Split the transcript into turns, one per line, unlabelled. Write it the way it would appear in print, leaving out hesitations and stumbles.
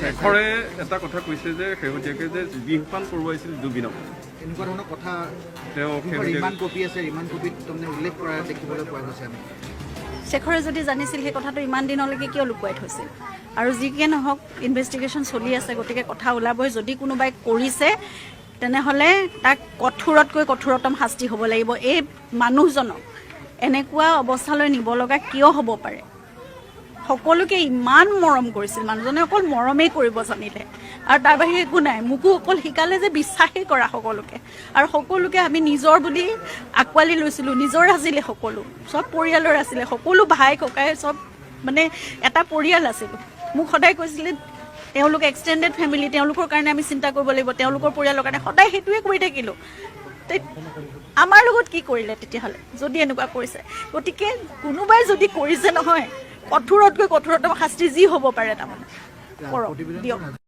শেখৰে এটা কথা কৈছে যে শেহতীয়াকৈ যে বিহপান কৰোৱাইছিল জুবিনক
এনেকুৱা ধৰণৰ কথা
তেওঁ
ৰিমাণ্ড কপি আছে ৰিমাণ্ড কপিত তাৰমানে উল্লেখ কৰা দেখিবলৈ পোৱা গৈছে আমি
শেখৰে যদি জানিছিল সেই কথাটো ইমান দিনলৈকে কিয় লুকুৱাই থৈছিল আৰু যিকে নহওক ইনভেষ্টিগেশ্যন চলি আছে গতিকে কথা ওলাবই যদি কোনোবাই কৰিছে তেনেহ'লে তাক কঠোৰতকৈ কঠোৰতম শাস্তি হ'ব লাগিব এই মানুহজনক এনেকুৱা অৱস্থালৈ নিব লগা কিয় হ'ব পাৰে সকলোকে ইমান মৰম কৰিছিল মানুহজনে অকল মৰমেই কৰিব জানিলে আৰু তাৰ বাহিৰে একো নাই মোকো অকল শিকালে যে বিশ্বাসেই কৰা সকলোকে আৰু সকলোকে আমি নিজৰ বুলি আঁকোৱালি লৈছিলোঁ নিজৰ আছিলে সকলো চব পৰিয়ালৰ আছিলে সকলো ভাই ককাই চব মানে এটা পৰিয়াল আছিলোঁ মোক সদায় কৈছিলে তেওঁলোক এক্সটেণ্ডেড ফেমিলি তেওঁলোকৰ কাৰণে আমি চিন্তা কৰিব লাগিব তেওঁলোকৰ পৰিয়ালৰ কাৰণে সদায় সেইটোৱে কৰি থাকিলোঁ আমাৰ লগত কি কৰিলে তেতিয়াহ'লে যদি এনেকুৱা কৰিছে গতিকে কোনোবাই যদি কৰিছে নহয় কঠোৰতকৈ কঠোৰতম শাস্তি যি হ'ব পাৰে তাৰমানে কৰক দিয়ক